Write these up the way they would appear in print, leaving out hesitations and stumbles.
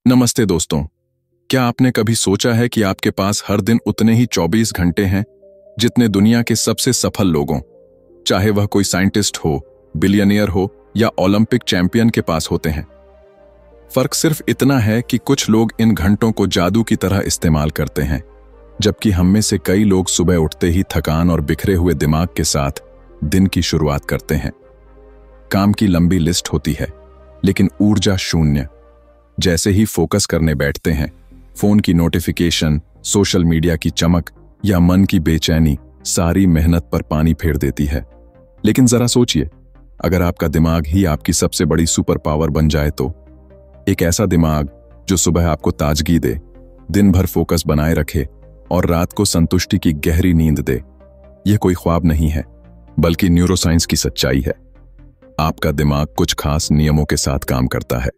नमस्ते दोस्तों। क्या आपने कभी सोचा है कि आपके पास हर दिन उतने ही 24 घंटे हैं जितने दुनिया के सबसे सफल लोगों, चाहे वह कोई साइंटिस्ट हो, बिलियनियर हो या ओलंपिक चैंपियन के पास होते हैं। फर्क सिर्फ इतना है कि कुछ लोग इन घंटों को जादू की तरह इस्तेमाल करते हैं, जबकि हम में से कई लोग सुबह उठते ही थकान और बिखरे हुए दिमाग के साथ दिन की शुरुआत करते हैं। काम की लंबी लिस्ट होती है, लेकिन ऊर्जा शून्य। जैसे ही फोकस करने बैठते हैं, फोन की नोटिफिकेशन, सोशल मीडिया की चमक या मन की बेचैनी सारी मेहनत पर पानी फेर देती है। लेकिन जरा सोचिए, अगर आपका दिमाग ही आपकी सबसे बड़ी सुपर पावर बन जाए तो? एक ऐसा दिमाग जो सुबह आपको ताजगी दे, दिन भर फोकस बनाए रखे और रात को संतुष्टि की गहरी नींद दे। यह कोई ख्वाब नहीं है, बल्कि न्यूरोसाइंस की सच्चाई है। आपका दिमाग कुछ खास नियमों के साथ काम करता है,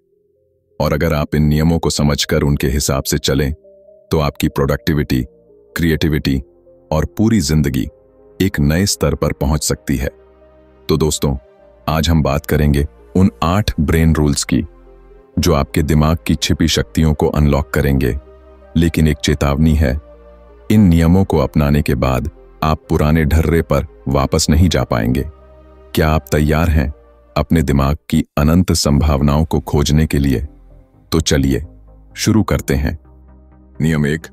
और अगर आप इन नियमों को समझकर उनके हिसाब से चलें तो आपकी प्रोडक्टिविटी, क्रिएटिविटी और पूरी जिंदगी एक नए स्तर पर पहुंच सकती है। तो दोस्तों, आज हम बात करेंगे उन 8 ब्रेन रूल्स की जो आपके दिमाग की छिपी शक्तियों को अनलॉक करेंगे। लेकिन एक चेतावनी है, इन नियमों को अपनाने के बाद आप पुराने ढर्रे पर वापस नहीं जा पाएंगे। क्या आप तैयार हैं अपने दिमाग की अनंत संभावनाओं को खोजने के लिए? तो चलिए शुरू करते हैं। नियम 1,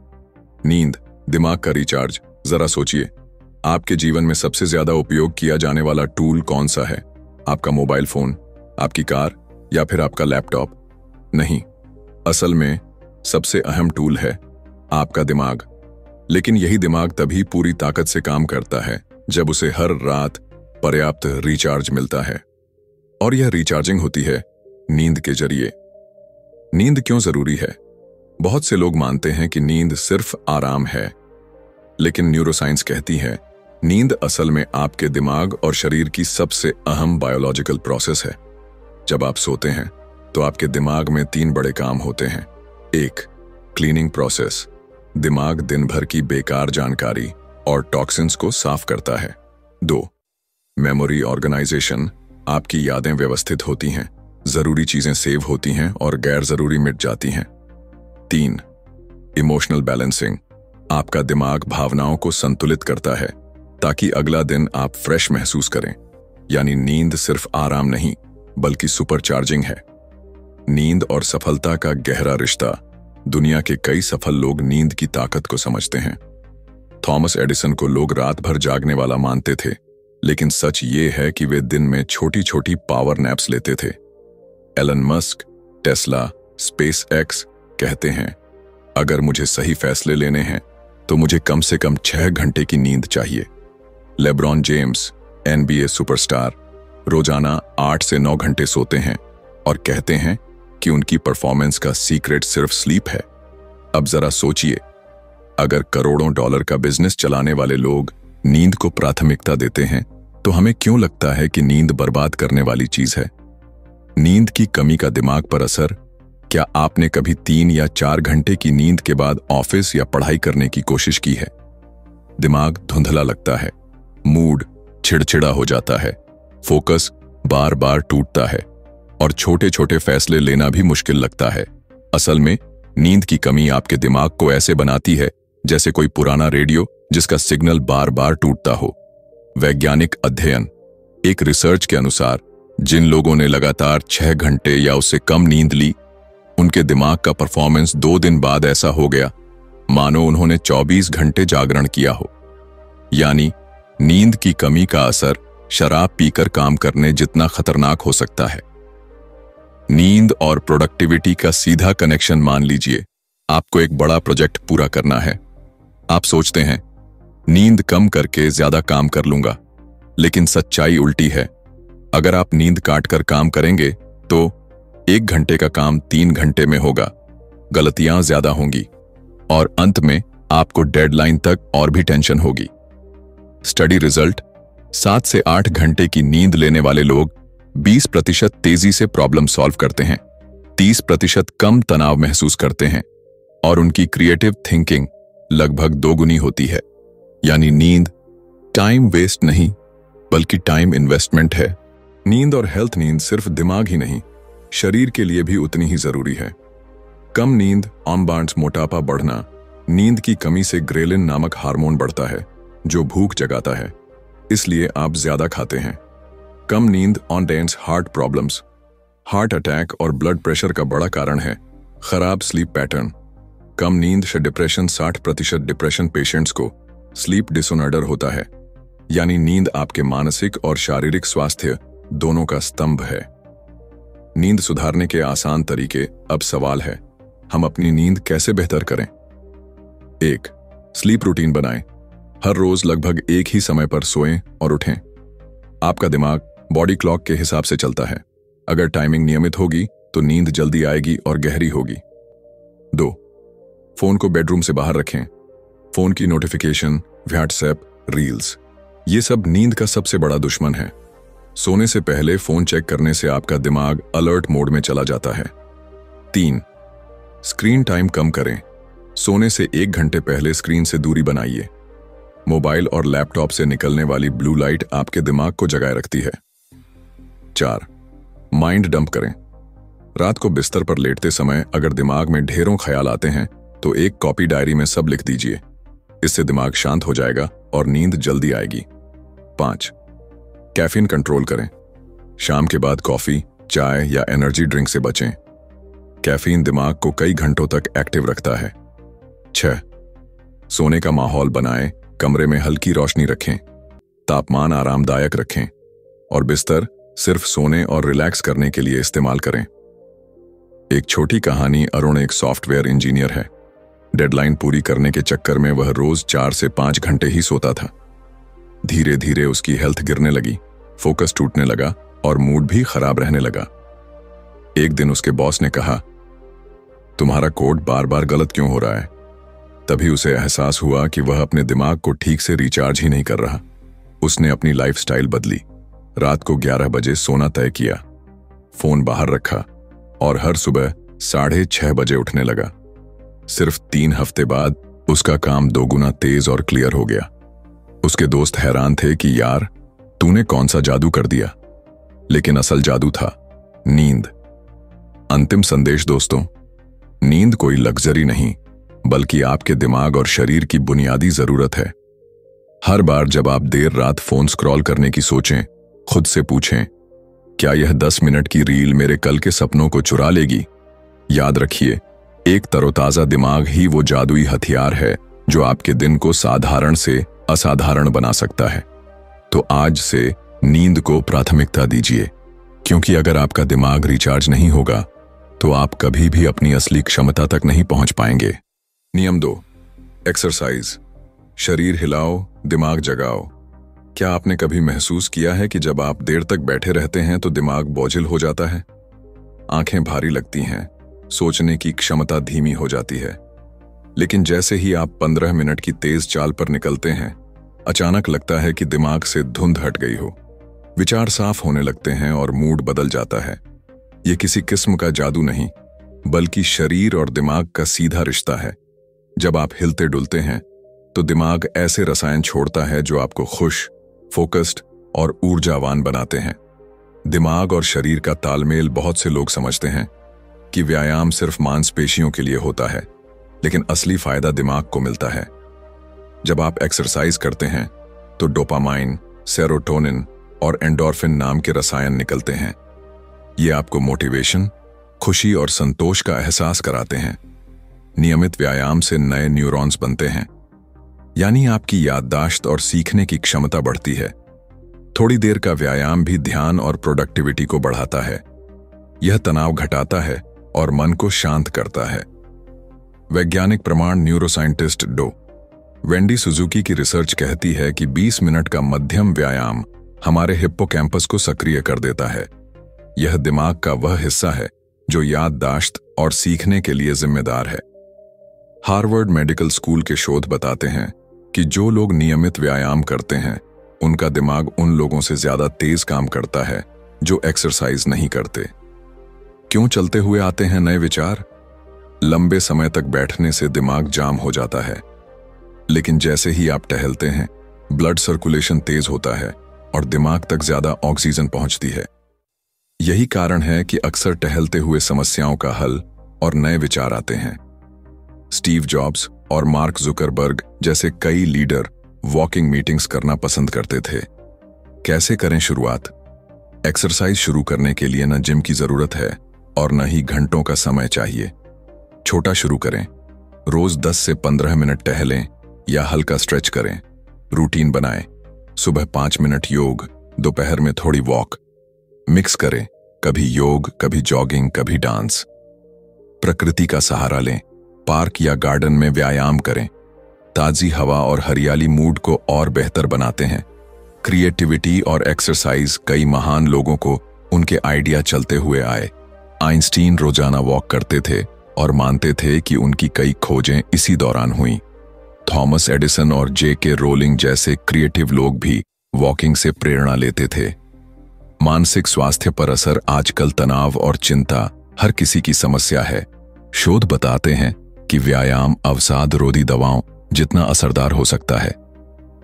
नींद दिमाग का रिचार्ज। जरा सोचिए, आपके जीवन में सबसे ज्यादा उपयोग किया जाने वाला टूल कौन सा है? आपका मोबाइल फोन, आपकी कार या फिर आपका लैपटॉप? नहीं, असल में सबसे अहम टूल है आपका दिमाग। लेकिन यही दिमाग तभी पूरी ताकत से काम करता है जब उसे हर रात पर्याप्त रिचार्ज मिलता है। और यह रिचार्जिंग होती है नींद के जरिए। नींद क्यों जरूरी है? बहुत से लोग मानते हैं कि नींद सिर्फ आराम है, लेकिन न्यूरोसाइंस कहती है नींद असल में आपके दिमाग और शरीर की सबसे अहम बायोलॉजिकल प्रोसेस है। जब आप सोते हैं तो आपके दिमाग में 3 बड़े काम होते हैं। 1, क्लीनिंग प्रोसेस, दिमाग दिन भर की बेकार जानकारी और टॉक्सिन्स को साफ करता है। 2, मेमोरी ऑर्गेनाइजेशन, आपकी यादें व्यवस्थित होती हैं, जरूरी चीजें सेव होती हैं और गैर जरूरी मिट जाती हैं। 3, इमोशनल बैलेंसिंग, आपका दिमाग भावनाओं को संतुलित करता है ताकि अगला दिन आप फ्रेश महसूस करें। यानी नींद सिर्फ आराम नहीं, बल्कि सुपरचार्जिंग है। नींद और सफलता का गहरा रिश्ता। दुनिया के कई सफल लोग नींद की ताकत को समझते हैं। थॉमस एडिसन को लोग रात भर जागने वाला मानते थे, लेकिन सच ये है कि वे दिन में छोटी छोटी पावर नैप्स लेते थे। Elon Musk, Tesla, SpaceX कहते हैं, अगर मुझे सही फैसले लेने हैं तो मुझे कम से कम 6 घंटे की नींद चाहिए। लेब्रॉन जेम्स, NBA सुपरस्टार, रोजाना 8 से 9 घंटे सोते हैं और कहते हैं कि उनकी परफॉर्मेंस का सीक्रेट सिर्फ स्लीप है। अब जरा सोचिए, अगर करोड़ों डॉलर का बिजनेस चलाने वाले लोग नींद को प्राथमिकता देते हैं, तो हमें क्यों लगता है कि नींद बर्बाद करने वाली चीज है? नींद की कमी का दिमाग पर असर। क्या आपने कभी 3 या 4 घंटे की नींद के बाद ऑफिस या पढ़ाई करने की कोशिश की है? दिमाग धुंधला लगता है, मूड चिड़चिड़ा हो जाता है, फोकस बार बार टूटता है और छोटे छोटे फैसले लेना भी मुश्किल लगता है। असल में नींद की कमी आपके दिमाग को ऐसे बनाती है जैसे कोई पुराना रेडियो जिसका सिग्नल बार बार टूटता हो। वैज्ञानिक अध्ययन, एक रिसर्च के अनुसार जिन लोगों ने लगातार 6 घंटे या उससे कम नींद ली, उनके दिमाग का परफॉर्मेंस 2 दिन बाद ऐसा हो गया मानो उन्होंने 24 घंटे जागरण किया हो। यानी नींद की कमी का असर शराब पीकर काम करने जितना खतरनाक हो सकता है। नींद और प्रोडक्टिविटी का सीधा कनेक्शन मान लीजिए। आपको एक बड़ा प्रोजेक्ट पूरा करना है। आप सोचते हैं नींद कम करके ज्यादा काम कर लूंगा, लेकिन सच्चाई उल्टी है। अगर आप नींद काटकर काम करेंगे तो 1 घंटे का काम 3 घंटे में होगा, गलतियां ज्यादा होंगी और अंत में आपको डेडलाइन तक और भी टेंशन होगी। स्टडी रिजल्ट, 7 से 8 घंटे की नींद लेने वाले लोग 20% तेजी से प्रॉब्लम सॉल्व करते हैं, 30% कम तनाव महसूस करते हैं और उनकी क्रिएटिव थिंकिंग लगभग 2 गुनी होती है। यानी नींद टाइम वेस्ट नहीं, बल्कि टाइम इन्वेस्टमेंट है। नींद और हेल्थ नींद सिर्फ दिमाग ही नहीं, शरीर के लिए भी उतनी ही जरूरी है। कम नींद ऑनबार्न्स मोटापा बढ़ना। नींद की कमी से ग्रेलिन नामक हार्मोन बढ़ता है जो भूख जगाता है, इसलिए आप ज्यादा खाते हैं। कम नींद on dense heart problems. Heart attack और ब्लड प्रेशर का बड़ा कारण है खराब स्लीप पैटर्न। कम नींद से डिप्रेशन 60% डिप्रेशन पेशेंट्स को स्लीप डिसऑर्डर होता है, यानी नींद आपके मानसिक और शारीरिक स्वास्थ्य दोनों का स्तंभ है। नींद सुधारने के आसान तरीके। अब सवाल है, हम अपनी नींद कैसे बेहतर करें? 1. स्लीप रूटीन बनाएं। हर रोज लगभग एक ही समय पर सोएं और उठें। आपका दिमाग बॉडी क्लॉक के हिसाब से चलता है। अगर टाइमिंग नियमित होगी तो नींद जल्दी आएगी और गहरी होगी। 2. फोन को बेडरूम से बाहर रखें। फोन की नोटिफिकेशन, व्हाट्सएप, रील्स, ये सब नींद का सबसे बड़ा दुश्मन है। सोने से पहले फोन चेक करने से आपका दिमाग अलर्ट मोड में चला जाता है। 3. स्क्रीन टाइम कम करें। सोने से 1 घंटे पहले स्क्रीन से दूरी बनाइए। मोबाइल और लैपटॉप से निकलने वाली ब्लू लाइट आपके दिमाग को जगाए रखती है। 4. माइंड डंप करें। रात को बिस्तर पर लेटते समय अगर दिमाग में ढेरों ख्याल आते हैं तो एक कॉपी डायरी में सब लिख दीजिए। इससे दिमाग शांत हो जाएगा और नींद जल्दी आएगी। 5. कैफीन कंट्रोल करें। शाम के बाद कॉफी, चाय या एनर्जी ड्रिंक से बचें। कैफीन दिमाग को कई घंटों तक एक्टिव रखता है। 6. सोने का माहौल बनाएं। कमरे में हल्की रोशनी रखें, तापमान आरामदायक रखें और बिस्तर सिर्फ सोने और रिलैक्स करने के लिए इस्तेमाल करें। एक छोटी कहानी। अरुण एक सॉफ्टवेयर इंजीनियर है। डेडलाइन पूरी करने के चक्कर में वह रोज 4 से 5 घंटे ही सोता था। धीरे धीरे उसकी हेल्थ गिरने लगी, फोकस टूटने लगा और मूड भी खराब रहने लगा। एक दिन उसके बॉस ने कहा, तुम्हारा कोड बार बार गलत क्यों हो रहा है? तभी उसे एहसास हुआ कि वह अपने दिमाग को ठीक से रिचार्ज ही नहीं कर रहा। उसने अपनी लाइफस्टाइल बदली। रात को 11 बजे सोना तय किया, फोन बाहर रखा और हर सुबह 6:30 बजे उठने लगा। सिर्फ 3 हफ्ते बाद उसका काम 2 गुना तेज और क्लियर हो गया। उसके दोस्त हैरान थे कि यार, तूने कौन सा जादू कर दिया? लेकिन असल जादू था नींद। अंतिम संदेश दोस्तों, नींद कोई लग्जरी नहीं बल्कि आपके दिमाग और शरीर की बुनियादी जरूरत है। हर बार जब आप देर रात फोन स्क्रॉल करने की सोचें, खुद से पूछें, क्या यह 10 मिनट की रील मेरे कल के सपनों को चुरा लेगी? याद रखिए, एक तरोताजा दिमाग ही वो जादुई हथियार है जो आपके दिन को साधारण से असाधारण बना सकता है। तो आज से नींद को प्राथमिकता दीजिए, क्योंकि अगर आपका दिमाग रिचार्ज नहीं होगा तो आप कभी भी अपनी असली क्षमता तक नहीं पहुंच पाएंगे। नियम 2. एक्सरसाइज। शरीर हिलाओ, दिमाग जगाओ। क्या आपने कभी महसूस किया है कि जब आप देर तक बैठे रहते हैं तो दिमाग बोझिल हो जाता है? आंखें भारी लगती हैं, सोचने की क्षमता धीमी हो जाती है। लेकिन जैसे ही आप 15 मिनट की तेज चाल पर निकलते हैं, अचानक लगता है कि दिमाग से धुंध हट गई हो। विचार साफ होने लगते हैं और मूड बदल जाता है। ये किसी किस्म का जादू नहीं, बल्कि शरीर और दिमाग का सीधा रिश्ता है। जब आप हिलते डुलते हैं तो दिमाग ऐसे रसायन छोड़ता है जो आपको खुश, फोकस्ड और ऊर्जावान बनाते हैं। दिमाग और शरीर का तालमेल बहुत से लोग समझते हैं कि व्यायाम सिर्फ मांसपेशियों के लिए होता है, लेकिन असली फायदा दिमाग को मिलता है। जब आप एक्सरसाइज करते हैं तो डोपामाइन, सेरोटोनिन और एंडोर्फिन नाम के रसायन निकलते हैं। ये आपको मोटिवेशन, खुशी और संतोष का एहसास कराते हैं। नियमित व्यायाम से नए न्यूरॉन्स बनते हैं, यानी आपकी याददाश्त और सीखने की क्षमता बढ़ती है। थोड़ी देर का व्यायाम भी ध्यान और प्रोडक्टिविटी को बढ़ाता है। यह तनाव घटाता है और मन को शांत करता है। वैज्ञानिक प्रमाण। न्यूरोसाइंटिस्ट डो वेंडी सुजुकी की रिसर्च कहती है कि 20 मिनट का मध्यम व्यायाम हमारे हिप्पोकैम्पस को सक्रिय कर देता है। यह दिमाग का वह हिस्सा है जो याददाश्त और सीखने के लिए जिम्मेदार है। हार्वर्ड मेडिकल स्कूल के शोध बताते हैं कि जो लोग नियमित व्यायाम करते हैं उनका दिमाग उन लोगों से ज्यादा तेज काम करता है जो एक्सरसाइज नहीं करते। क्यों? चलते हुए आते हैं नए विचार। लंबे समय तक बैठने से दिमाग जाम हो जाता है, लेकिन जैसे ही आप टहलते हैं ब्लड सर्कुलेशन तेज होता है और दिमाग तक ज्यादा ऑक्सीजन पहुंचती है। यही कारण है कि अक्सर टहलते हुए समस्याओं का हल और नए विचार आते हैं। स्टीव जॉब्स और मार्क जुकरबर्ग जैसे कई लीडर वॉकिंग मीटिंग्स करना पसंद करते थे। कैसे करें शुरुआत? एक्सरसाइज शुरू करने के लिए न जिम की जरूरत है और न ही घंटों का समय चाहिए। छोटा शुरू करें। रोज 10 से 15 मिनट टहलें या हल्का स्ट्रेच करें। रूटीन बनाएं। सुबह 5 मिनट योग, दोपहर में थोड़ी वॉक। मिक्स करें, कभी योग, कभी जॉगिंग, कभी डांस। प्रकृति का सहारा लें। पार्क या गार्डन में व्यायाम करें। ताजी हवा और हरियाली मूड को और बेहतर बनाते हैं। क्रिएटिविटी और एक्सरसाइज कई महान लोगों को उनके आइडिया चलते हुए आए। आइंस्टीन रोजाना वॉक करते थे और मानते थे कि उनकी कई खोजें इसी दौरान हुईं। थॉमस एडिसन और J.K. रोलिंग जैसे क्रिएटिव लोग भी वॉकिंग से प्रेरणा लेते थे। मानसिक स्वास्थ्य पर असर आजकल तनाव और चिंता हर किसी की समस्या है। शोध बताते हैं कि व्यायाम अवसाद रोधी दवाओं जितना असरदार हो सकता है।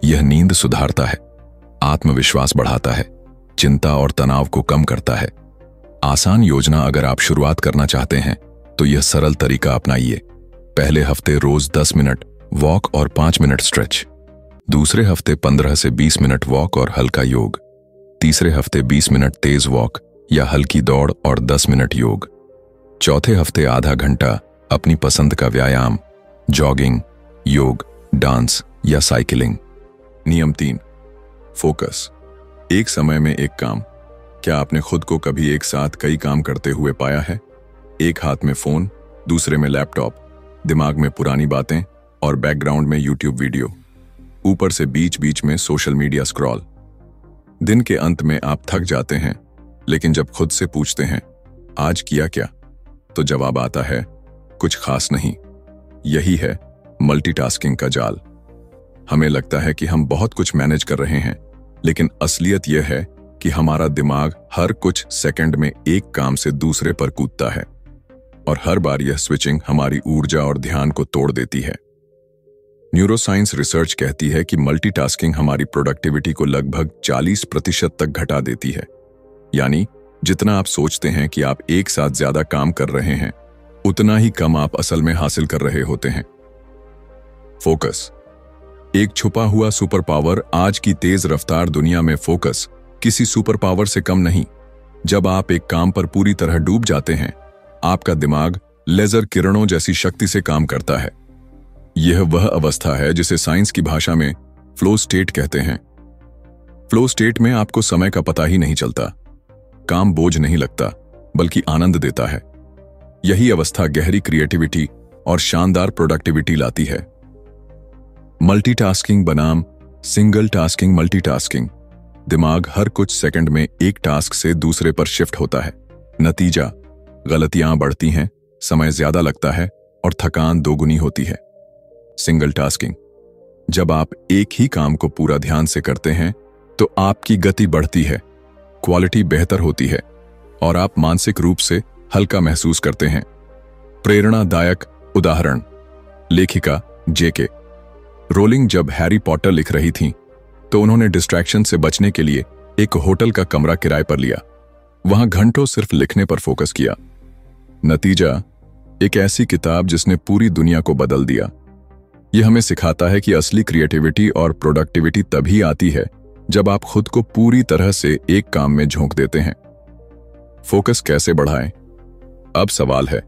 यह नींद सुधारता है, आत्मविश्वास बढ़ाता है, चिंता और तनाव को कम करता है। आसान योजना अगर आप शुरुआत करना चाहते हैं तो यह सरल तरीका अपनाइए। पहले हफ्ते रोज 10 मिनट वॉक और 5 मिनट स्ट्रेच। दूसरे हफ्ते 15 से 20 मिनट वॉक और हल्का योग। तीसरे हफ्ते 20 मिनट तेज वॉक या हल्की दौड़ और 10 मिनट योग। चौथे हफ्ते आधा घंटा अपनी पसंद का व्यायाम, जॉगिंग, योग, डांस या साइकिलिंग। नियम 3, फोकस। एक समय में एक काम। क्या आपने खुद को कभी एक साथ कई काम करते हुए पाया है? एक हाथ में फोन, दूसरे में लैपटॉप, दिमाग में पुरानी बातें और बैकग्राउंड में यूट्यूब वीडियो, ऊपर से बीच बीच में सोशल मीडिया स्क्रॉल। दिन के अंत में आप थक जाते हैं, लेकिन जब खुद से पूछते हैं आज किया क्या, तो जवाब आता है कुछ खास नहीं। यही है मल्टीटास्किंग का जाल। हमें लगता है कि हम बहुत कुछ मैनेज कर रहे हैं, लेकिन असलियत यह है कि हमारा दिमाग हर कुछ सेकंड में एक काम से दूसरे पर कूदता है और हर बार यह स्विचिंग हमारी ऊर्जा और ध्यान को तोड़ देती है। न्यूरोसाइंस रिसर्च कहती है कि मल्टीटास्किंग हमारी प्रोडक्टिविटी को लगभग 40% तक घटा देती है। यानी जितना आप सोचते हैं कि आप एक साथ ज्यादा काम कर रहे हैं, उतना ही कम आप असल में हासिल कर रहे होते हैं। फोकस एक छुपा हुआ सुपर पावर। आज की तेज रफ्तार दुनिया में फोकस किसी सुपर पावर से कम नहीं। जब आप एक काम पर पूरी तरह डूब जाते हैं, आपका दिमाग लेजर किरणों जैसी शक्ति से काम करता है। यह वह अवस्था है जिसे साइंस की भाषा में फ्लो स्टेट कहते हैं। फ्लो स्टेट में आपको समय का पता ही नहीं चलता, काम बोझ नहीं लगता, बल्कि आनंद देता है। यही अवस्था गहरी क्रिएटिविटी और शानदार प्रोडक्टिविटी लाती है। मल्टीटास्किंग बनाम सिंगल टास्किंग। मल्टीटास्किंग दिमाग हर कुछ सेकंड में एक टास्क से दूसरे पर शिफ्ट होता है। नतीजा, गलतियां बढ़ती हैं, समय ज्यादा लगता है और थकान दोगुनी होती है। सिंगल टास्किंग जब आप एक ही काम को पूरा ध्यान से करते हैं तो आपकी गति बढ़ती है, क्वालिटी बेहतर होती है और आप मानसिक रूप से हल्का महसूस करते हैं। प्रेरणादायक उदाहरण, लेखिका J.K. रोलिंग जब हैरी पॉटर लिख रही थीं, तो उन्होंने डिस्ट्रैक्शन से बचने के लिए एक होटल का कमरा किराए पर लिया। वहां घंटों सिर्फ लिखने पर फोकस किया। नतीजा, एक ऐसी किताब जिसने पूरी दुनिया को बदल दिया। यह हमें सिखाता है कि असली क्रिएटिविटी और प्रोडक्टिविटी तभी आती है जब आप खुद को पूरी तरह से एक काम में झोंक देते हैं। फोकस कैसे बढ़ाएं? अब सवाल है,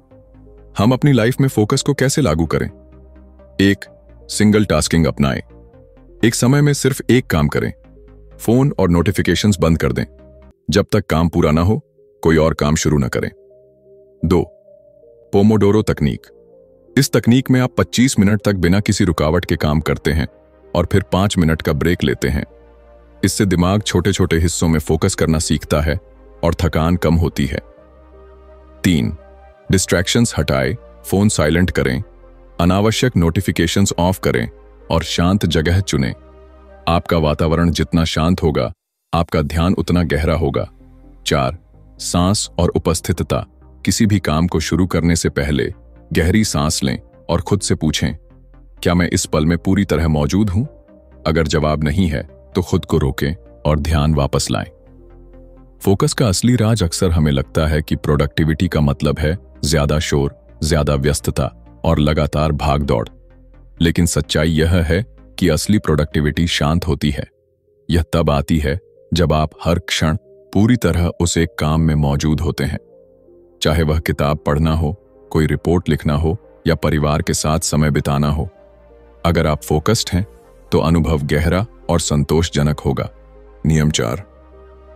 हम अपनी लाइफ में फोकस को कैसे लागू करें? 1. सिंगल टास्किंग अपनाएं। एक समय में सिर्फ एक काम करें। फोन और नोटिफिकेशंस बंद कर दें। जब तक काम पूरा ना हो, कोई और काम शुरू ना करें। 2. पोमोडोरो तकनीक। इस तकनीक में आप 25 मिनट तक बिना किसी रुकावट के काम करते हैं और फिर 5 मिनट का ब्रेक लेते हैं। इससे दिमाग छोटे छोटे हिस्सों में फोकस करना सीखता है और थकान कम होती है। 3. डिस्ट्रैक्शंस हटाएं, फोन साइलेंट करें, अनावश्यक नोटिफिकेशंस ऑफ करें और शांत जगह चुनें। आपका वातावरण जितना शांत होगा, आपका ध्यान उतना गहरा होगा। 4. सांस और उपस्थितता। किसी भी काम को शुरू करने से पहले गहरी सांस लें और खुद से पूछें, क्या मैं इस पल में पूरी तरह मौजूद हूं? अगर जवाब नहीं है तो खुद को रोकें और ध्यान वापस लाएं। फोकस का असली राज अक्सर हमें लगता है कि प्रोडक्टिविटी का मतलब है ज्यादा शोर, ज्यादा व्यस्तता और लगातार भागदौड़। लेकिन सच्चाई यह है कि असली प्रोडक्टिविटी शांत होती है। यह तब आती है जब आप हर क्षण पूरी तरह उस एक काम में मौजूद होते हैं, चाहे वह किताब पढ़ना हो, कोई रिपोर्ट लिखना हो या परिवार के साथ समय बिताना हो। अगर आप फोकस्ड हैं तो अनुभव गहरा और संतोषजनक होगा। नियम 4,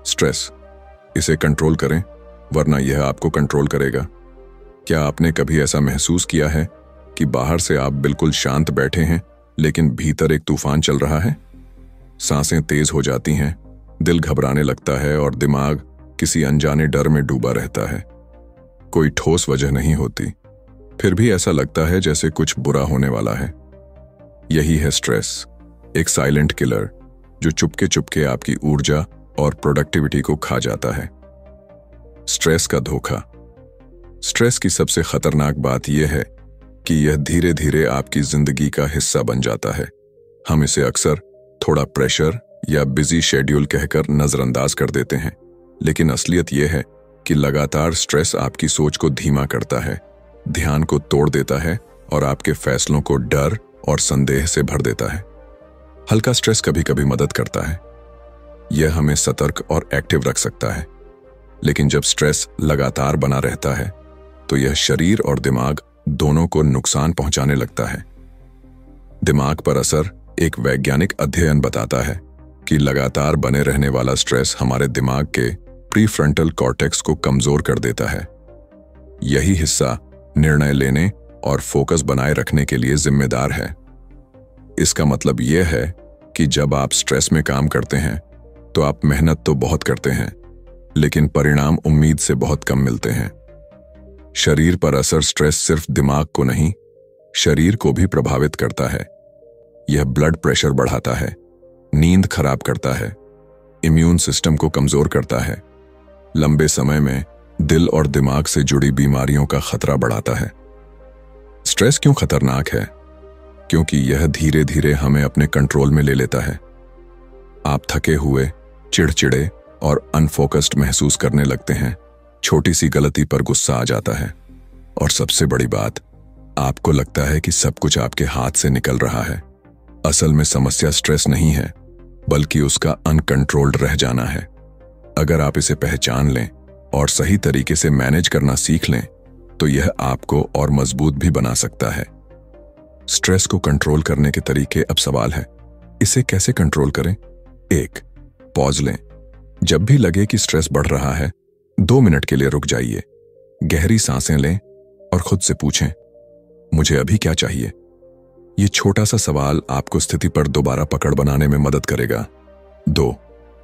स्ट्रेस। इसे कंट्रोल करें, वरना यह आपको कंट्रोल करेगा। क्या आपने कभी ऐसा महसूस किया है कि बाहर से आप बिल्कुल शांत बैठे हैं, लेकिन भीतर एक तूफान चल रहा है? सांसें तेज हो जाती हैं, दिल घबराने लगता है और दिमाग किसी अनजाने डर में डूबा रहता है। कोई ठोस वजह नहीं होती, फिर भी ऐसा लगता है जैसे कुछ बुरा होने वाला है। यही है स्ट्रेस, एक साइलेंट किलर जो चुपके चुपके आपकी ऊर्जा और प्रोडक्टिविटी को खा जाता है। स्ट्रेस का धोखा। स्ट्रेस की सबसे खतरनाक बात यह है कि यह धीरे धीरे आपकी जिंदगी का हिस्सा बन जाता है। हम इसे अक्सर थोड़ा प्रेशर या बिजी शेड्यूल कहकर नजरअंदाज कर देते हैं, लेकिन असलियत यह है कि लगातार स्ट्रेस आपकी सोच को धीमा करता है, ध्यान को तोड़ देता है और आपके फैसलों को डर और संदेह से भर देता है। हल्का स्ट्रेस कभी कभी मदद करता है, यह हमें सतर्क और एक्टिव रख सकता है, लेकिन जब स्ट्रेस लगातार बना रहता है तो यह शरीर और दिमाग दोनों को नुकसान पहुंचाने लगता है। दिमाग पर असर। एक वैज्ञानिक अध्ययन बताता है कि लगातार बने रहने वाला स्ट्रेस हमारे दिमाग के प्रीफ्रंटल कॉर्टेक्स को कमजोर कर देता है। यही हिस्सा निर्णय लेने और फोकस बनाए रखने के लिए जिम्मेदार है। इसका मतलब यह है कि जब आप स्ट्रेस में काम करते हैं तो आप मेहनत तो बहुत करते हैं, लेकिन परिणाम उम्मीद से बहुत कम मिलते हैं। शरीर पर असर। स्ट्रेस सिर्फ दिमाग को नहीं, शरीर को भी प्रभावित करता है। यह ब्लड प्रेशर बढ़ाता है, नींद खराब करता है, इम्यून सिस्टम को कमजोर करता है, लंबे समय में दिल और दिमाग से जुड़ी बीमारियों का खतरा बढ़ाता है। स्ट्रेस क्यों खतरनाक है? क्योंकि यह धीरे धीरे हमें अपने कंट्रोल में ले लेता है। आप थके हुए, चिड़चिड़े और अनफोकस्ड महसूस करने लगते हैं। छोटी सी गलती पर गुस्सा आ जाता है और सबसे बड़ी बात, आपको लगता है कि सब कुछ आपके हाथ से निकल रहा है। असल में समस्या स्ट्रेस नहीं है, बल्कि उसका अनकंट्रोल्ड रह जाना है। अगर आप इसे पहचान लें और सही तरीके से मैनेज करना सीख लें तो यह आपको और मजबूत भी बना सकता है। स्ट्रेस को कंट्रोल करने के तरीके। अब सवाल है, इसे कैसे कंट्रोल करें? 1, पॉज लें। जब भी लगे कि स्ट्रेस बढ़ रहा है, 2 मिनट के लिए रुक जाइए, गहरी सांसें लें और खुद से पूछें, मुझे अभी क्या चाहिए? ये छोटा सा सवाल आपको स्थिति पर दोबारा पकड़ बनाने में मदद करेगा। 2,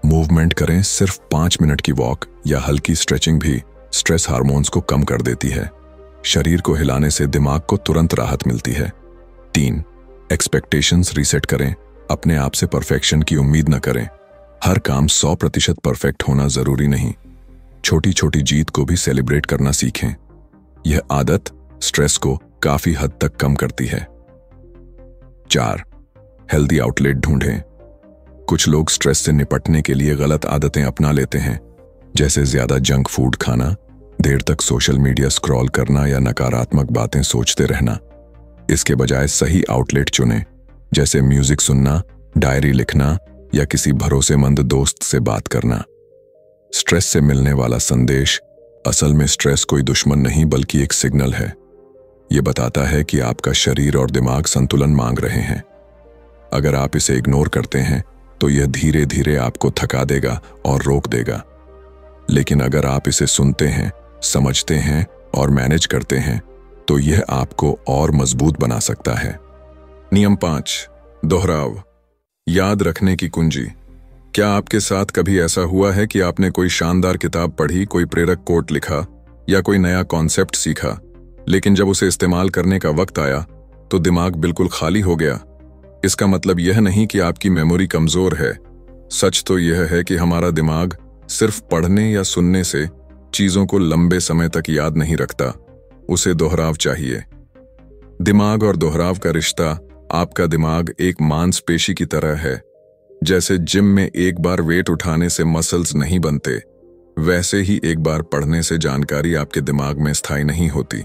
मूवमेंट करें। सिर्फ 5 मिनट की वॉक या हल्की स्ट्रेचिंग भी स्ट्रेस हार्मोन्स को कम कर देती है। शरीर को हिलाने से दिमाग को तुरंत राहत मिलती है। 3, एक्सपेक्टेशंस रीसेट करें। अपने आप से परफेक्शन की उम्मीद न करें। हर काम 100% परफेक्ट होना जरूरी नहीं। छोटी छोटी जीत को भी सेलिब्रेट करना सीखें। यह आदत स्ट्रेस को काफी हद तक कम करती है। 4, हेल्दी आउटलेट ढूंढें। कुछ लोग स्ट्रेस से निपटने के लिए गलत आदतें अपना लेते हैं, जैसे ज्यादा जंक फूड खाना, देर तक सोशल मीडिया स्क्रॉल करना या नकारात्मक बातें सोचते रहना। इसके बजाय सही आउटलेट चुनें, जैसे म्यूजिक सुनना, डायरी लिखना या किसी भरोसेमंद दोस्त से बात करना। स्ट्रेस से मिलने वाला संदेश। असल में स्ट्रेस कोई दुश्मन नहीं, बल्कि एक सिग्नल है। यह बताता है कि आपका शरीर और दिमाग संतुलन मांग रहे हैं। अगर आप इसे इग्नोर करते हैं तो यह धीरे धीरे आपको थका देगा और रोक देगा। लेकिन अगर आप इसे सुनते हैं, समझते हैं और मैनेज करते हैं तो यह आपको और मजबूत बना सकता है। नियम 5, दोहराव। याद रखने की कुंजी। क्या आपके साथ कभी ऐसा हुआ है कि आपने कोई शानदार किताब पढ़ी, कोई प्रेरक कोट लिखा या कोई नया कॉन्सेप्ट सीखा, लेकिन जब उसे इस्तेमाल करने का वक्त आया तो दिमाग बिल्कुल खाली हो गया? इसका मतलब यह नहीं कि आपकी मेमोरी कमजोर है। सच तो यह है कि हमारा दिमाग सिर्फ पढ़ने या सुनने से चीजों को लंबे समय तक याद नहीं रखता, उसे दोहराव चाहिए। दिमाग और दोहराव का रिश्ता। आपका दिमाग एक मांसपेशी की तरह है। जैसे जिम में एक बार वेट उठाने से मसल्स नहीं बनते, वैसे ही एक बार पढ़ने से जानकारी आपके दिमाग में स्थायी नहीं होती।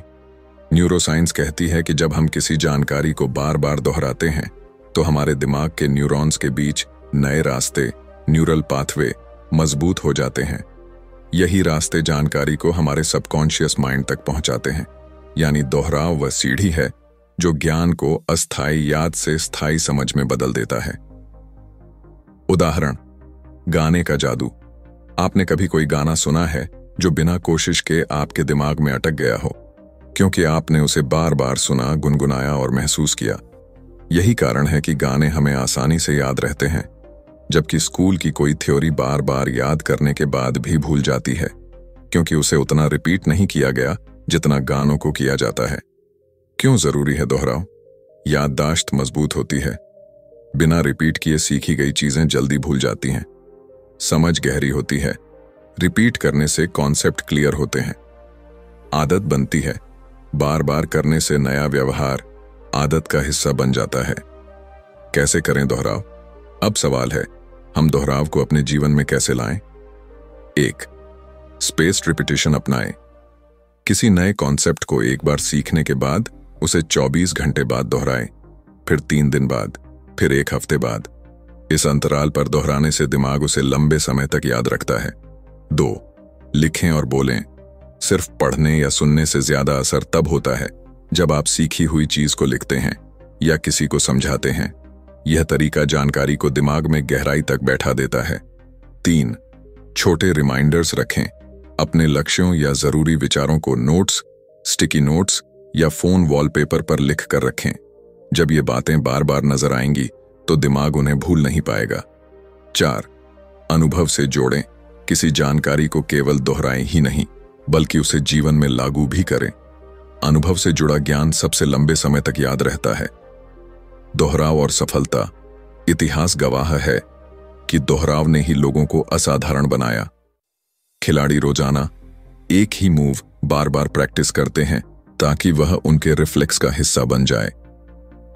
न्यूरोसाइंस कहती है कि जब हम किसी जानकारी को बार बार दोहराते हैं तो हमारे दिमाग के न्यूरॉन्स के बीच नए रास्ते, न्यूरल पाथवे मजबूत हो जाते हैं। यही रास्ते जानकारी को हमारे सबकॉन्शियस माइंड तक पहुंचाते हैं। यानी दोहराव वह सीढ़ी है जो ज्ञान को अस्थायी याद से स्थायी समझ में बदल देता है। उदाहरण, गाने का जादू। आपने कभी कोई गाना सुना है जो बिना कोशिश के आपके दिमाग में अटक गया हो, क्योंकि आपने उसे बार बार सुना, गुनगुनाया और महसूस किया। यही कारण है कि गाने हमें आसानी से याद रहते हैं, जबकि स्कूल की कोई थ्योरी बार बार याद करने के बाद भी भूल जाती है, क्योंकि उसे उतना रिपीट नहीं किया गया जितना गानों को किया जाता है। क्यों जरूरी है दोहराव? याददाश्त मजबूत होती है। बिना रिपीट किए सीखी गई चीजें जल्दी भूल जाती हैं। समझ गहरी होती है। रिपीट करने से कॉन्सेप्ट क्लियर होते हैं। आदत बनती है। बार बार करने से नया व्यवहार आदत का हिस्सा बन जाता है। कैसे करें दोहराव? अब सवाल है, हम दोहराव को अपने जीवन में कैसे लाएं? 1. स्पेस्ड रिपीटिशन अपनाएं। किसी नए कॉन्सेप्ट को एक बार सीखने के बाद उसे 24 घंटे बाद दोहराएं, फिर 3 दिन बाद, फिर 1 हफ्ते बाद। इस अंतराल पर दोहराने से दिमाग उसे लंबे समय तक याद रखता है। 2. लिखें और बोलें। सिर्फ पढ़ने या सुनने से ज्यादा असर तब होता है जब आप सीखी हुई चीज को लिखते हैं या किसी को समझाते हैं। यह तरीका जानकारी को दिमाग में गहराई तक बैठा देता है। 3. छोटे रिमाइंडर्स रखें। अपने लक्ष्यों या जरूरी विचारों को नोट्स, स्टिकी नोट्स या फोन वॉलपेपर पर लिख कर रखें। जब ये बातें बार बार नजर आएंगी तो दिमाग उन्हें भूल नहीं पाएगा। 4. अनुभव से जोड़ें। किसी जानकारी को केवल दोहराएं ही नहीं, बल्कि उसे जीवन में लागू भी करें। अनुभव से जुड़ा ज्ञान सबसे लंबे समय तक याद रहता है। दोहराव और सफलता। इतिहास गवाह है कि दोहराव ने ही लोगों को असाधारण बनाया। खिलाड़ी रोजाना एक ही मूव बार बार प्रैक्टिस करते हैं ताकि वह उनके रिफ्लेक्स का हिस्सा बन जाए।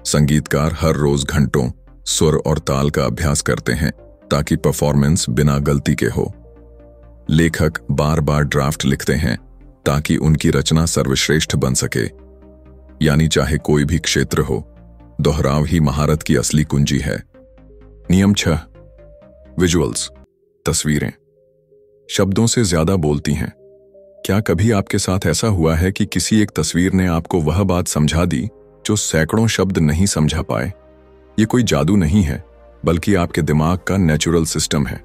संगीतकार हर रोज घंटों सुर और ताल का अभ्यास करते हैं ताकि परफॉर्मेंस बिना गलती के हो। लेखक बार बार ड्राफ्ट लिखते हैं ताकि उनकी रचना सर्वश्रेष्ठ बन सके। यानी चाहे कोई भी क्षेत्र हो, दोहराव ही महारत की असली कुंजी है। नियम 6. विजुअल्स। तस्वीरें शब्दों से ज्यादा बोलती हैं। क्या कभी आपके साथ ऐसा हुआ है कि किसी एक तस्वीर ने आपको वह बात समझा दी जो सैकड़ों शब्द नहीं समझा पाए? ये कोई जादू नहीं है, बल्कि आपके दिमाग का नेचुरल सिस्टम है।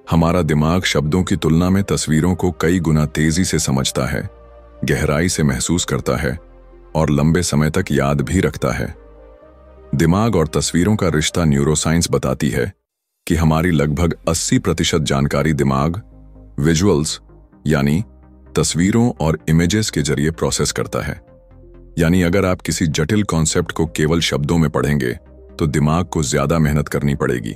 हमारा दिमाग शब्दों की तुलना में तस्वीरों को कई गुना तेजी से समझता है, गहराई से महसूस करता है और लंबे समय तक याद भी रखता है। दिमाग और तस्वीरों का रिश्ता न्यूरोसाइंस बताती है कि हमारी लगभग 80% जानकारी दिमाग विजुअल्स यानी तस्वीरों और इमेजेस के जरिए प्रोसेस करता है। यानी अगर आप किसी जटिल कॉन्सेप्ट को केवल शब्दों में पढ़ेंगे तो दिमाग को ज्यादा मेहनत करनी पड़ेगी।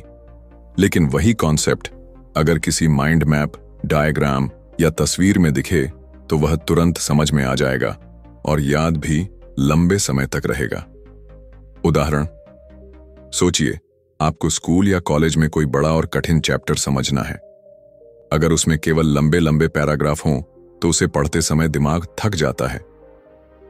लेकिन वही कॉन्सेप्ट अगर किसी माइंड मैप, डायग्राम या तस्वीर में दिखे तो वह तुरंत समझ में आ जाएगा और याद भी लंबे समय तक रहेगा। उदाहरण, सोचिए आपको स्कूल या कॉलेज में कोई बड़ा और कठिन चैप्टर समझना है। अगर उसमें केवल लंबे लंबे पैराग्राफ हों तो उसे पढ़ते समय दिमाग थक जाता है।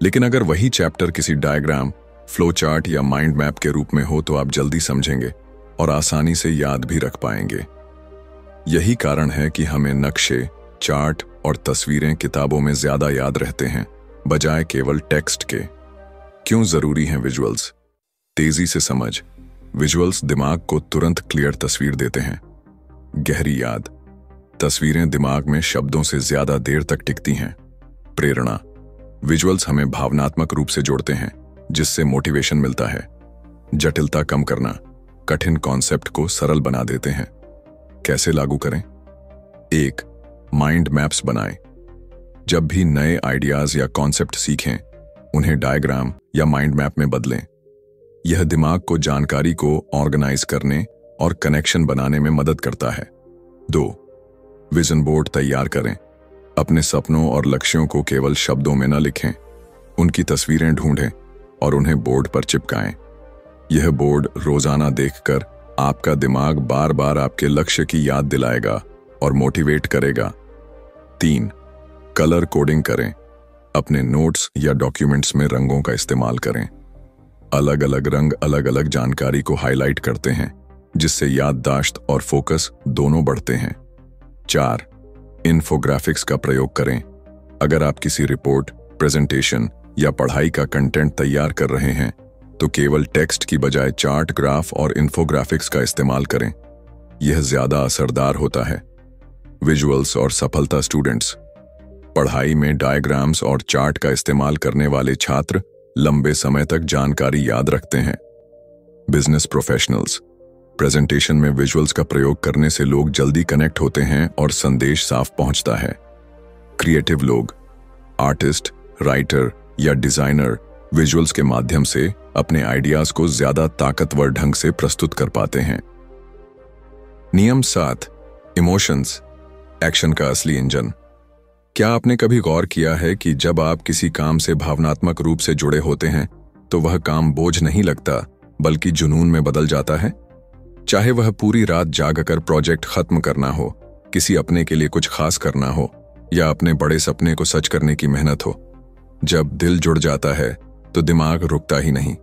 लेकिन अगर वही चैप्टर किसी डायग्राम, फ्लो चार्ट या माइंड मैप के रूप में हो तो आप जल्दी समझेंगे और आसानी से याद भी रख पाएंगे। यही कारण है कि हमें नक्शे, चार्ट और तस्वीरें किताबों में ज्यादा याद रहते हैं बजाय केवल टेक्स्ट के। क्यों जरूरी हैं विजुअल्स? तेजी से समझ। विजुअल्स दिमाग को तुरंत क्लियर तस्वीर देते हैं। गहरी याद। तस्वीरें दिमाग में शब्दों से ज्यादा देर तक टिकती हैं। प्रेरणा। विजुअल्स हमें भावनात्मक रूप से जोड़ते हैं, जिससे मोटिवेशन मिलता है। जटिलता कम करना। कठिन कॉन्सेप्ट को सरल बना देते हैं। कैसे लागू करें? 1. माइंड मैप्स बनाएं। जब भी नए आइडियाज या कॉन्सेप्ट सीखें, उन्हें डायग्राम या माइंड मैप में बदलें। यह दिमाग को जानकारी को ऑर्गेनाइज करने और कनेक्शन बनाने में मदद करता है। 2. विजन बोर्ड तैयार करें। अपने सपनों और लक्ष्यों को केवल शब्दों में न लिखें, उनकी तस्वीरें ढूंढें और उन्हें बोर्ड पर चिपकाएं। यह बोर्ड रोजाना देखकर आपका दिमाग बार बार आपके लक्ष्य की याद दिलाएगा और मोटिवेट करेगा। 3. कलर कोडिंग करें। अपने नोट्स या डॉक्यूमेंट्स में रंगों का इस्तेमाल करें। अलग अलग रंग अलग अलग जानकारी को हाईलाइट करते हैं, जिससे याददाश्त और फोकस दोनों बढ़ते हैं। 4. इन्फोग्राफिक्स का प्रयोग करें। अगर आप किसी रिपोर्ट, प्रेजेंटेशन या पढ़ाई का कंटेंट तैयार कर रहे हैं तो केवल टेक्स्ट की बजाय चार्ट, ग्राफ और इन्फोग्राफिक्स का इस्तेमाल करें। यह ज्यादा असरदार होता है। विजुअल्स और सफलता स्टूडेंट्स। पढ़ाई में डायग्राम्स और चार्ट का इस्तेमाल करने वाले छात्र लंबे समय तक जानकारी याद रखते हैं। Business professionals. प्रेजेंटेशन में विजुअल्स का प्रयोग करने से लोग जल्दी कनेक्ट होते हैं और संदेश साफ पहुंचता है। क्रिएटिव लोग, आर्टिस्ट, राइटर या डिजाइनर विजुअल्स के माध्यम से अपने आइडियाज को ज्यादा ताकतवर ढंग से प्रस्तुत कर पाते हैं। नियम 7. इमोशंस, एक्शन का असली इंजन। क्या आपने कभी गौर किया है कि जब आप किसी काम से भावनात्मक रूप से जुड़े होते हैं तो वह काम बोझ नहीं लगता बल्कि जुनून में बदल जाता है? चाहे वह पूरी रात जागकर प्रोजेक्ट खत्म करना हो, किसी अपने के लिए कुछ खास करना हो या अपने बड़े सपने को सच करने की मेहनत हो। जब दिल जुड़ जाता है तो दिमाग रुकता ही नहीं।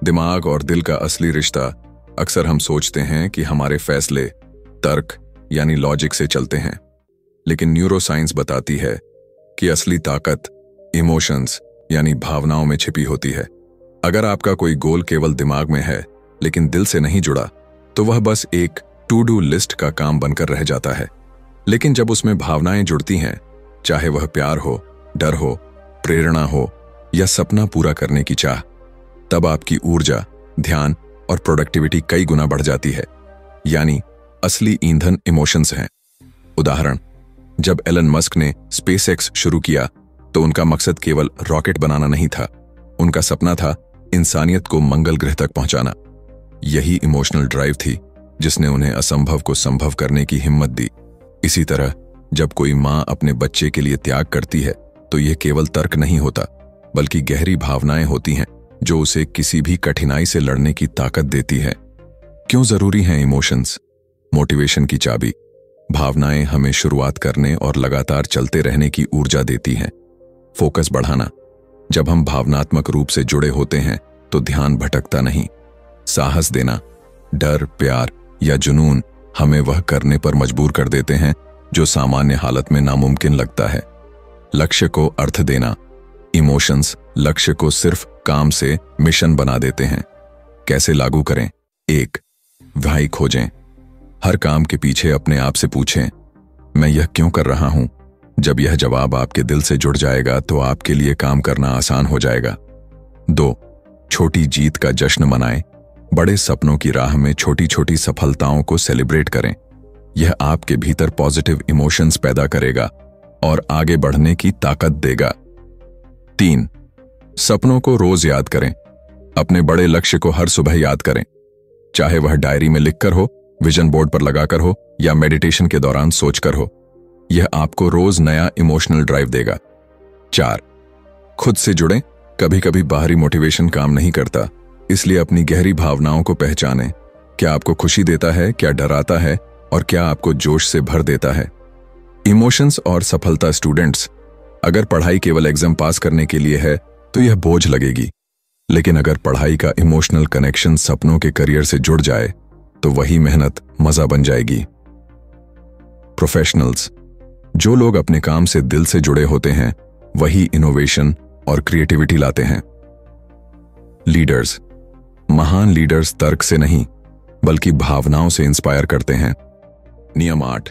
दिमाग और दिल का असली रिश्ता अक्सर हम सोचते हैं कि हमारे फैसले तर्क यानी लॉजिक से चलते हैं, लेकिन न्यूरोसाइंस बताती है कि असली ताकत इमोशंस यानी भावनाओं में छिपी होती है। अगर आपका कोई गोल केवल दिमाग में है लेकिन दिल से नहीं जुड़ा तो वह बस एक टू डू लिस्ट का काम बनकर रह जाता है। लेकिन जब उसमें भावनाएं जुड़ती हैं, चाहे वह प्यार हो, डर हो, प्रेरणा हो या सपना पूरा करने की चाह, तब आपकी ऊर्जा, ध्यान और प्रोडक्टिविटी कई गुना बढ़ जाती है। यानी असली ईंधन इमोशंस हैं। उदाहरण, जब एलन मस्क ने स्पेसएक्स शुरू किया तो उनका मकसद केवल रॉकेट बनाना नहीं था। उनका सपना था इंसानियत को मंगल ग्रह तक पहुंचाना। यही इमोशनल ड्राइव थी जिसने उन्हें असंभव को संभव करने की हिम्मत दी। इसी तरह जब कोई मां अपने बच्चे के लिए त्याग करती है तो यह केवल तर्क नहीं होता बल्कि गहरी भावनाएं होती हैं जो उसे किसी भी कठिनाई से लड़ने की ताकत देती है। क्यों जरूरी हैं इमोशंस? मोटिवेशन की चाबी। भावनाएं हमें शुरुआत करने और लगातार चलते रहने की ऊर्जा देती हैं। फोकस बढ़ाना। जब हम भावनात्मक रूप से जुड़े होते हैं तो ध्यान भटकता नहीं। साहस देना। डर, प्यार या जुनून हमें वह करने पर मजबूर कर देते हैं जो सामान्य हालत में नामुमकिन लगता है। लक्ष्य को अर्थ देना। इमोशंस लक्ष्य को सिर्फ काम से मिशन बना देते हैं। कैसे लागू करें? 1. व्हाई खोजें। हर काम के पीछे अपने आप से पूछें, मैं यह क्यों कर रहा हूं? जब यह जवाब आपके दिल से जुड़ जाएगा तो आपके लिए काम करना आसान हो जाएगा। 2. छोटी जीत का जश्न मनाएं। बड़े सपनों की राह में छोटी छोटी सफलताओं को सेलिब्रेट करें। यह आपके भीतर पॉजिटिव इमोशंस पैदा करेगा और आगे बढ़ने की ताकत देगा। 3. सपनों को रोज याद करें। अपने बड़े लक्ष्य को हर सुबह याद करें, चाहे वह डायरी में लिखकर हो, विजन बोर्ड पर लगाकर हो या मेडिटेशन के दौरान सोचकर हो। यह आपको रोज नया इमोशनल ड्राइव देगा। 4. खुद से जुड़ें। कभी कभी बाहरी मोटिवेशन काम नहीं करता, इसलिए अपनी गहरी भावनाओं को पहचानें। क्या आपको खुशी देता है, क्या डराता है और क्या आपको जोश से भर देता है? इमोशंस और सफलता स्टूडेंट्स, अगर पढ़ाई केवल एग्जाम पास करने के लिए है तो यह बोझ लगेगी, लेकिन अगर पढ़ाई का इमोशनल कनेक्शन सपनों के करियर से जुड़ जाए तो वही मेहनत मजा बन जाएगी। प्रोफेशनल्स, जो लोग अपने काम से दिल से जुड़े होते हैं वही इनोवेशन और क्रिएटिविटी लाते हैं। लीडर्स, महान लीडर्स तर्क से नहीं बल्कि भावनाओं से इंस्पायर करते हैं। नियम 8.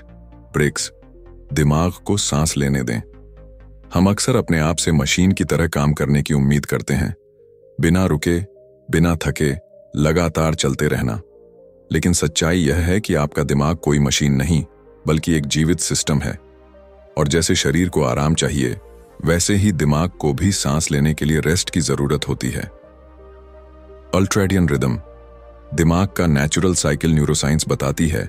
ब्रेक्स। दिमाग को सांस लेने दें। हम अक्सर अपने आप से मशीन की तरह काम करने की उम्मीद करते हैं, बिना रुके, बिना थके, लगातार चलते रहना। लेकिन सच्चाई यह है कि आपका दिमाग कोई मशीन नहीं बल्कि एक जीवित सिस्टम है, और जैसे शरीर को आराम चाहिए वैसे ही दिमाग को भी सांस लेने के लिए रेस्ट की जरूरत होती है। अल्ट्रेडियन रिदम। दिमाग का नेचुरल साइकिल न्यूरोसाइंस बताती है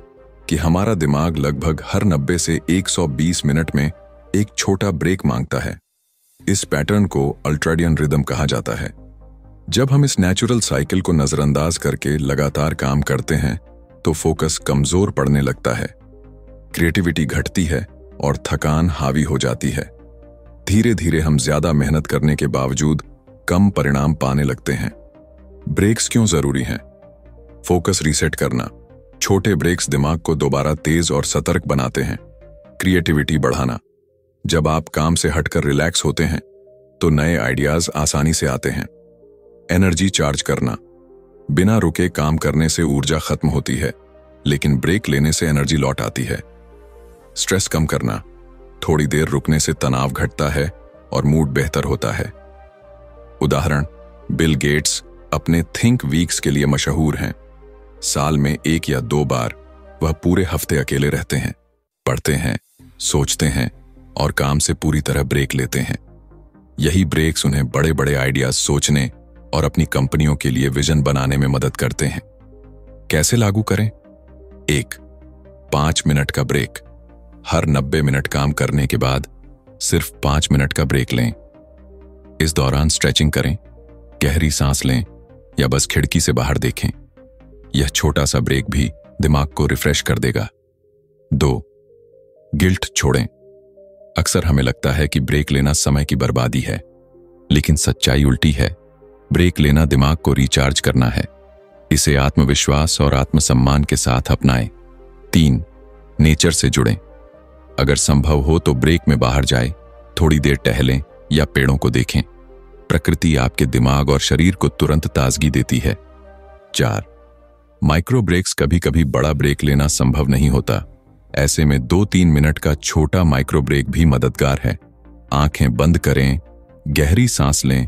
कि हमारा दिमाग लगभग हर 90 से 120 मिनट में एक छोटा ब्रेक मांगता है। इस पैटर्न को अल्ट्रेडियन रिदम कहा जाता है। जब हम इस नेचुरल साइकिल को नजरअंदाज करके लगातार काम करते हैं तो फोकस कमजोर पड़ने लगता है, क्रिएटिविटी घटती है और थकान हावी हो जाती है। धीरे धीरे हम ज्यादा मेहनत करने के बावजूद कम परिणाम पाने लगते हैं। ब्रेक्स क्यों जरूरी हैं? फोकस रीसेट करना। छोटे ब्रेक्स दिमाग को दोबारा तेज और सतर्क बनाते हैं। क्रिएटिविटी बढ़ाना। जब आप काम से हटकर रिलैक्स होते हैं तो नए आइडियाज आसानी से आते हैं। एनर्जी चार्ज करना। बिना रुके काम करने से ऊर्जा खत्म होती है, लेकिन ब्रेक लेने से एनर्जी लौट आती है। स्ट्रेस कम करना। थोड़ी देर रुकने से तनाव घटता है और मूड बेहतर होता है। उदाहरण, बिल गेट्स अपने थिंक वीक्स के लिए मशहूर हैं। साल में 1 या 2 बार वह पूरे हफ्ते अकेले रहते हैं, पढ़ते हैं, सोचते हैं और काम से पूरी तरह ब्रेक लेते हैं। यही ब्रेक्स उन्हें बड़े बड़े आइडियाज सोचने और अपनी कंपनियों के लिए विजन बनाने में मदद करते हैं। कैसे लागू करें? 1. 5 मिनट का ब्रेक। हर 90 मिनट काम करने के बाद सिर्फ 5 मिनट का ब्रेक लें। इस दौरान स्ट्रेचिंग करें, गहरी सांस लें या बस खिड़की से बाहर देखें। यह छोटा सा ब्रेक भी दिमाग को रिफ्रेश कर देगा। 2. गिल्ट छोड़ें। अक्सर हमें लगता है कि ब्रेक लेना समय की बर्बादी है, लेकिन सच्चाई उल्टी है। ब्रेक लेना दिमाग को रिचार्ज करना है। इसे आत्मविश्वास और आत्मसम्मान के साथ अपनाएं। 3. नेचर से जुड़ें। अगर संभव हो तो ब्रेक में बाहर जाएं, थोड़ी देर टहलें या पेड़ों को देखें। प्रकृति आपके दिमाग और शरीर को तुरंत ताजगी देती है। 4. Micro breaks. कभी कभी बड़ा ब्रेक लेना संभव नहीं होता। ऐसे में 2-3 मिनट का छोटा माइक्रो ब्रेक भी मददगार है। आंखें बंद करें, गहरी सांस लें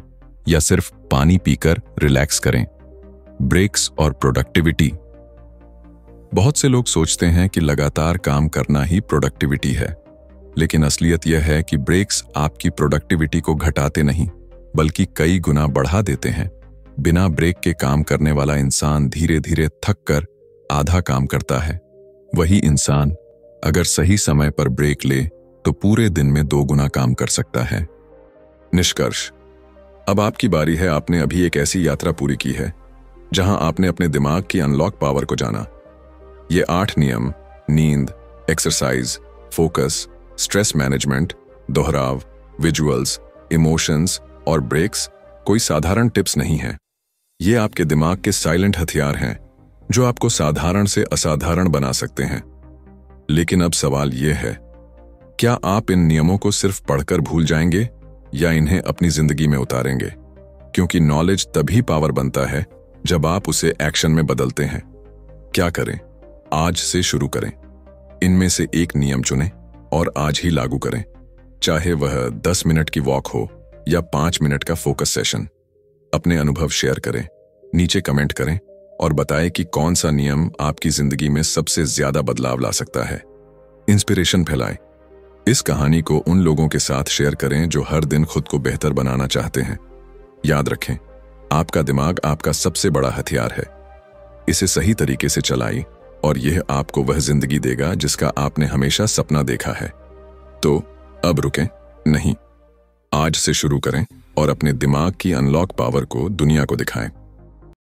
या सिर्फ पानी पीकर रिलैक्स करें। ब्रेक्स और प्रोडक्टिविटी। बहुत से लोग सोचते हैं कि लगातार काम करना ही प्रोडक्टिविटी है, लेकिन असलियत यह है कि ब्रेक्स आपकी प्रोडक्टिविटी को घटाते नहीं, बल्कि कई गुना बढ़ा देते हैं। बिना ब्रेक के काम करने वाला इंसान धीरे धीरे थक कर आधा काम करता है। वही इंसान अगर सही समय पर ब्रेक ले तो पूरे दिन में 2 गुना काम कर सकता है। निष्कर्ष, अब आपकी बारी है। आपने अभी एक ऐसी यात्रा पूरी की है जहां आपने अपने दिमाग की अनलॉक पावर को जाना। ये 8 नियम, नींद, एक्सरसाइज, फोकस, स्ट्रेस मैनेजमेंट, दोहराव, विजुअल्स, इमोशंस और ब्रेक्स कोई साधारण टिप्स नहीं है। ये आपके दिमाग के साइलेंट हथियार हैं जो आपको साधारण से असाधारण बना सकते हैं। लेकिन अब सवाल यह है, क्या आप इन नियमों को सिर्फ पढ़कर भूल जाएंगे या इन्हें अपनी जिंदगी में उतारेंगे? क्योंकि नॉलेज तभी पावर बनता है जब आप उसे एक्शन में बदलते हैं। क्या करें? आज से शुरू करें। इनमें से एक नियम चुनें और आज ही लागू करें, चाहे वह 10 मिनट की वॉक हो या 5 मिनट का फोकस सेशन। अपने अनुभव शेयर करें, नीचे कमेंट करें और बताएं कि कौन सा नियम आपकी जिंदगी में सबसे ज्यादा बदलाव ला सकता है। इंस्पिरेशन फैलाएं। इस कहानी को उन लोगों के साथ शेयर करें जो हर दिन खुद को बेहतर बनाना चाहते हैं। याद रखें, आपका दिमाग आपका सबसे बड़ा हथियार है। इसे सही तरीके से चलाएं और यह आपको वह जिंदगी देगा जिसका आपने हमेशा सपना देखा है। तो अब रुकें नहीं, आज से शुरू करें और अपने दिमाग की अनलॉक पावर को दुनिया को दिखाएं।